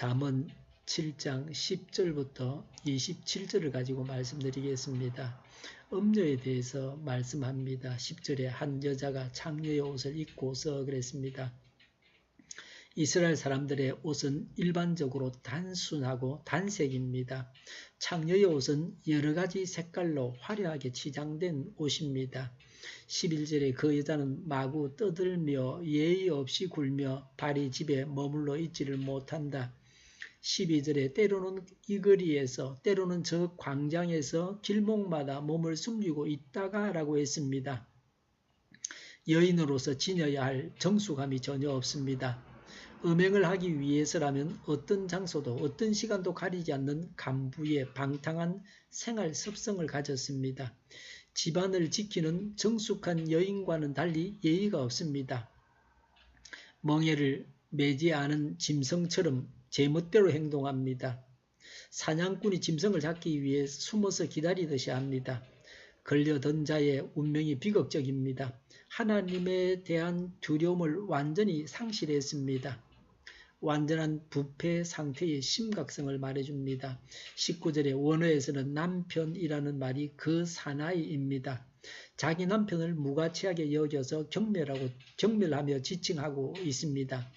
잠언 7장 10절부터 27절을 가지고 말씀드리겠습니다. 음료에 대해서 말씀합니다. 10절에 한 여자가 창녀의 옷을 입고서 그랬습니다. 이스라엘 사람들의 옷은 일반적으로 단순하고 단색입니다. 창녀의 옷은 여러 가지 색깔로 화려하게 치장된 옷입니다. 11절에 그 여자는 마구 떠들며 예의 없이 굴며 발이 집에 머물러 있지를 못한다. 12절에 때로는 이 거리에서 때로는 저 광장에서 길목마다 몸을 숨기고 있다가 라고 했습니다. 여인으로서 지녀야 할 정수감이 전혀 없습니다. 음행을 하기 위해서라면 어떤 장소도 어떤 시간도 가리지 않는 간부의 방탕한 생활 습성을 가졌습니다. 집안을 지키는 정숙한 여인과는 달리 예의가 없습니다. 멍에를 매지 않은 짐승처럼 제멋대로 행동합니다. 사냥꾼이 짐승을 잡기 위해 숨어서 기다리듯이 합니다. 걸려든 자의 운명이 비극적입니다. 하나님에 대한 두려움을 완전히 상실했습니다. 완전한 부패 상태의 심각성을 말해줍니다. 19절의 원어에서는 남편이라는 말이 그 사나이입니다. 자기 남편을 무가치하게 여겨서 경멸하며 지칭하고 있습니다.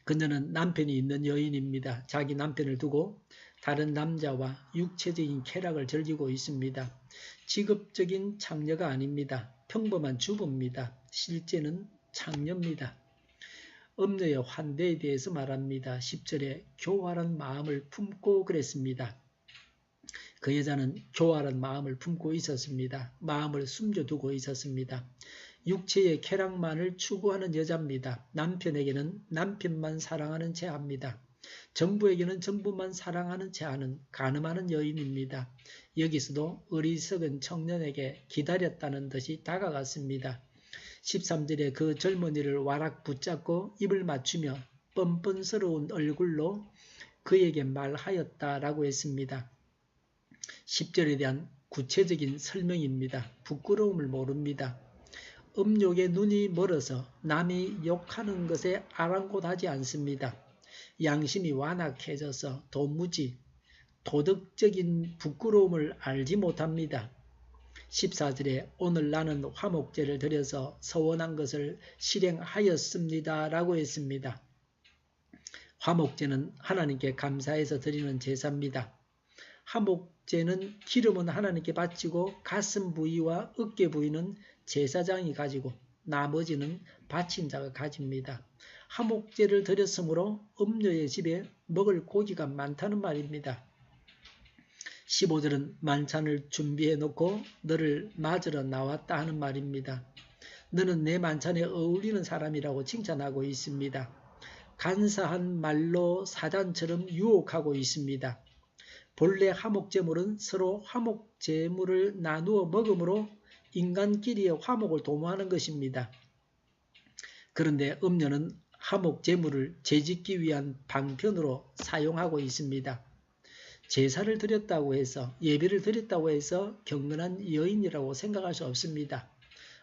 그녀는 남편이 있는 여인입니다. 자기 남편을 두고 다른 남자와 육체적인 쾌락을 즐기고 있습니다. 직업적인 창녀가 아닙니다. 평범한 주부입니다. 실제는 창녀입니다. 음녀의 환대에 대해서 말합니다. 10절에 교활한 마음을 품고 그랬습니다. 그 여자는 교활한 마음을 품고 있었습니다. 마음을 숨겨두고 있었습니다. 육체의 쾌락만을 추구하는 여자입니다. 남편에게는 남편만 사랑하는 채 합니다. 정부에게는 정부만 사랑하는 채 하는 간음하는 여인입니다. 여기서도 어리석은 청년에게 기다렸다는 듯이 다가갔습니다. 13절에 그 젊은이를 와락 붙잡고 입을 맞추며 뻔뻔스러운 얼굴로 그에게 말하였다라고 했습니다. 10절에 대한 구체적인 설명입니다. 부끄러움을 모릅니다. 음욕에 눈이 멀어서 남이 욕하는 것에 아랑곳하지 않습니다. 양심이 완악해져서 도무지 도덕적인 부끄러움을 알지 못합니다. 14절에 오늘 나는 화목제를 드려서 서원한 것을 실행하였습니다 라고 했습니다. 화목제는 하나님께 감사해서 드리는 제사입니다. 화목제는 기름은 하나님께 바치고 가슴 부위와 어깨 부위는 제사장이 가지고 나머지는 바친 자가 가집니다. 화목제를 드렸으므로 음녀의 집에 먹을 고기가 많다는 말입니다. 15절은 만찬을 준비해 놓고 너를 맞으러 나왔다 하는 말입니다. 너는 내 만찬에 어울리는 사람이라고 칭찬하고 있습니다. 간사한 말로 사단처럼 유혹하고 있습니다. 본래 화목제물은 서로 화목제물을 나누어 먹음으로 인간끼리의 화목을 도모하는 것입니다. 그런데 음녀는 화목제물을 재짓기 위한 방편으로 사용하고 있습니다. 제사를 드렸다고 해서 예배를 드렸다고 해서 경건한 여인이라고 생각할 수 없습니다.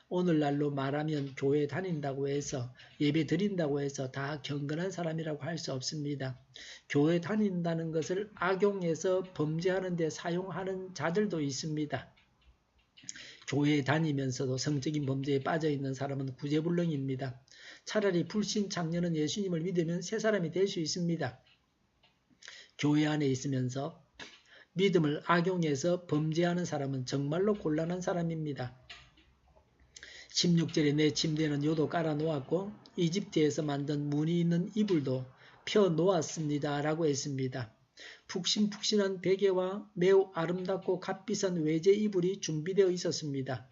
오늘날로 말하면 교회 다닌다고 해서 예배 드린다고 해서 다 경건한 사람이라고 할 수 없습니다. 교회 다닌다는 것을 악용해서 범죄하는 데 사용하는 자들도 있습니다. 교회에 다니면서도 성적인 범죄에 빠져있는 사람은 구제불능입니다. 차라리 불신 창녀는 예수님을 믿으면 새 사람이 될 수 있습니다. 교회 안에 있으면서 믿음을 악용해서 범죄하는 사람은 정말로 곤란한 사람입니다. 16절에 내 침대는 요도 깔아놓았고 이집트에서 만든 무늬 있는 이불도 펴놓았습니다 라고 했습니다. 푹신푹신한 베개와 매우 아름답고 값비싼 외제 이불이 준비되어 있었습니다.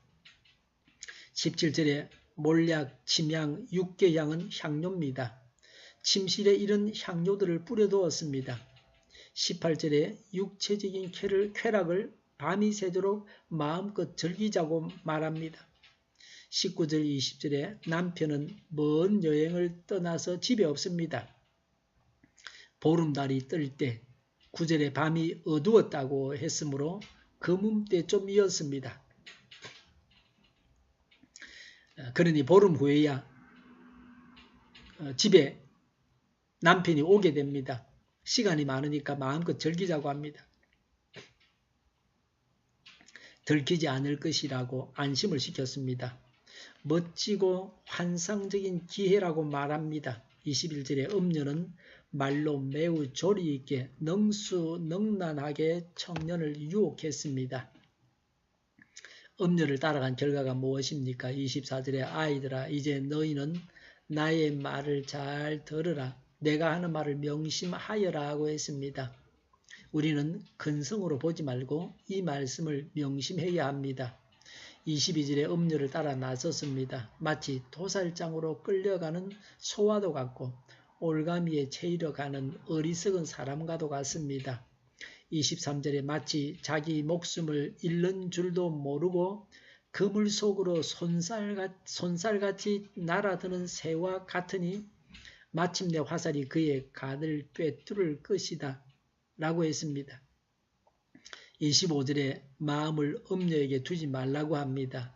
17절에 몰약, 침향, 육개향은 향료입니다. 침실에 이런 향료들을 뿌려두었습니다. 18절에 육체적인 쾌락을 밤이 새도록 마음껏 즐기자고 말합니다. 19절 20절에 남편은 먼 여행을 떠나서 집에 없습니다. 보름달이 뜰 때 9절에 밤이 어두웠다고 했으므로 금음때쯤이었습니다. 그러니 보름 후에야 집에 남편이 오게 됩니다. 시간이 많으니까 마음껏 즐기자고 합니다. 들키지 않을 것이라고 안심을 시켰습니다. 멋지고 환상적인 기회라고 말합니다. 21절에 음녀는 말로 매우 조리 있게 능수능란하게 청년을 유혹했습니다. 음녀를 따라간 결과가 무엇입니까? 24절에 아이들아 이제 너희는 나의 말을 잘 들으라. 내가 하는 말을 명심하여라 하고 했습니다. 우리는 근성으로 보지 말고 이 말씀을 명심해야 합니다. 22절에 음녀를 따라 나섰습니다. 마치 도살장으로 끌려가는 소와도 같고 올가미에 채이러 가는 어리석은 사람과도 같습니다. 23절에 마치 자기 목숨을 잃는 줄도 모르고 그물 속으로 손살같이 날아드는 새와 같으니 마침내 화살이 그의 간을 꿰뚫을 것이다 라고 했습니다. 25절에 마음을 음녀에게 두지 말라고 합니다.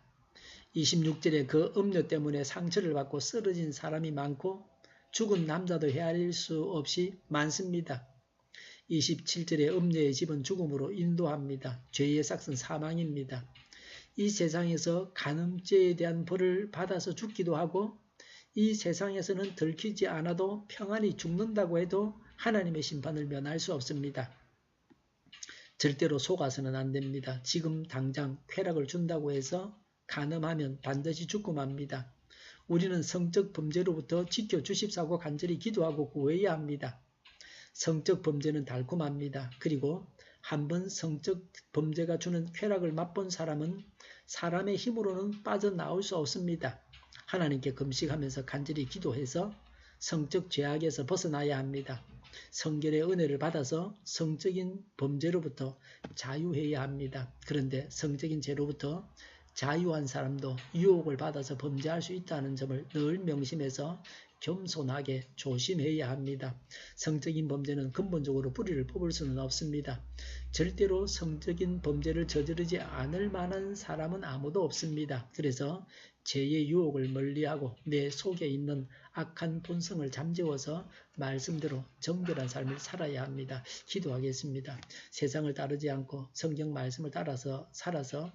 26절에 그 음녀 때문에 상처를 받고 쓰러진 사람이 많고 죽은 남자도 헤아릴 수 없이 많습니다. 27절에 음녀의 집은 죽음으로 인도합니다. 죄의 삭은 사망입니다. 이 세상에서 간음죄에 대한 벌을 받아서 죽기도 하고 이 세상에서는 들키지 않아도 평안히 죽는다고 해도 하나님의 심판을 면할 수 없습니다. 절대로 속아서는 안 됩니다. 지금 당장 쾌락을 준다고 해서 간음하면 반드시 죽고 맙니다. 우리는 성적 범죄로부터 지켜주십사고 간절히 기도하고 구해야 합니다. 성적 범죄는 달콤합니다. 그리고 한번 성적 범죄가 주는 쾌락을 맛본 사람은 사람의 힘으로는 빠져나올 수 없습니다. 하나님께 금식하면서 간절히 기도해서 성적 죄악에서 벗어나야 합니다. 성결의 은혜를 받아서 성적인 범죄로부터 자유해야 합니다. 그런데 성적인 죄로부터 자유한 사람도 유혹을 받아서 범죄할 수 있다는 점을 늘 명심해서 겸손하게 조심해야 합니다. 성적인 범죄는 근본적으로 뿌리를 뽑을 수는 없습니다. 절대로 성적인 범죄를 저지르지 않을 만한 사람은 아무도 없습니다. 그래서 죄의 유혹을 멀리하고 내 속에 있는 악한 본성을 잠재워서 말씀대로 정결한 삶을 살아야 합니다. 기도하겠습니다. 세상을 따르지 않고 성경 말씀을 따라서 살아서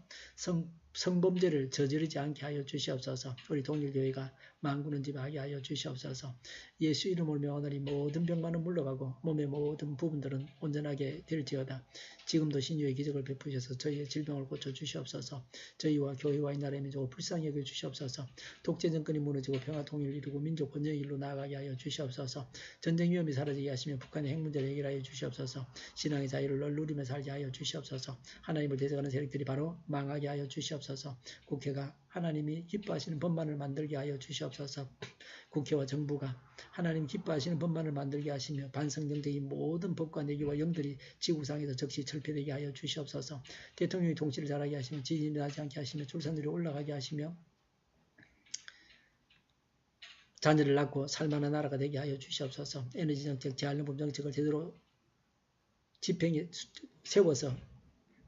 성범죄를 저지르지 않게 하여 주시옵소서. 우리 동일교회가 만구는 집 하게 하여 주시옵소서. 예수 이름을 명하노니 모든 병만은 물러가고 몸의 모든 부분들은 온전하게 될지어다. 지금도 신유의 기적을 베푸셔서 저희의 질병을 고쳐주시옵소서. 저희와 교회와 이 나라의 민족을 불쌍히 여겨주시옵소서. 독재 정권이 무너지고 평화 통일을 이루고 민족 번영의 일로 나아가게 하여 주시옵소서. 전쟁 위험이 사라지게 하시며 북한의 핵 문제를 해결하여 주시옵소서. 신앙의 자유를 널 누리며 살게 하여 주시옵소서. 하나님을 대적하는 세력들이 바로 망하게 하여 주시옵소서. 국회가 하나님이 기뻐하시는 법만을 만들게 하여 주시옵소서. 국회와 정부가 하나님 기뻐하시는 법만을 만들게 하시며 반성경적인 모든 법과 내기와 영들이 지구상에서 즉시 철폐되게 하여 주시옵소서. 대통령이 통치를 잘하게 하시며 지진이 나지 않게 하시며 출산율이 올라가게 하시며 자녀를 낳고 살만한 나라가 되게 하여 주시옵소서. 에너지 정책, 재활용법 정책을 제대로 세워서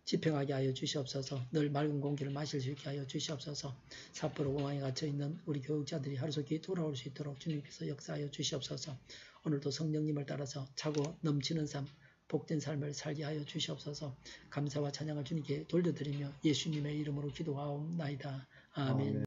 집행하게 하여 주시옵소서. 늘 맑은 공기를 마실 수 있게 하여 주시옵소서. 삿포로 공항에 갇혀있는 우리 교육자들이 하루속히 돌아올 수 있도록 주님께서 역사하여 주시옵소서. 오늘도 성령님을 따라서 차고 넘치는 삶, 복된 삶을 살게 하여 주시옵소서. 감사와 찬양을 주님께 돌려드리며 예수님의 이름으로 기도하옵나이다. 아멘.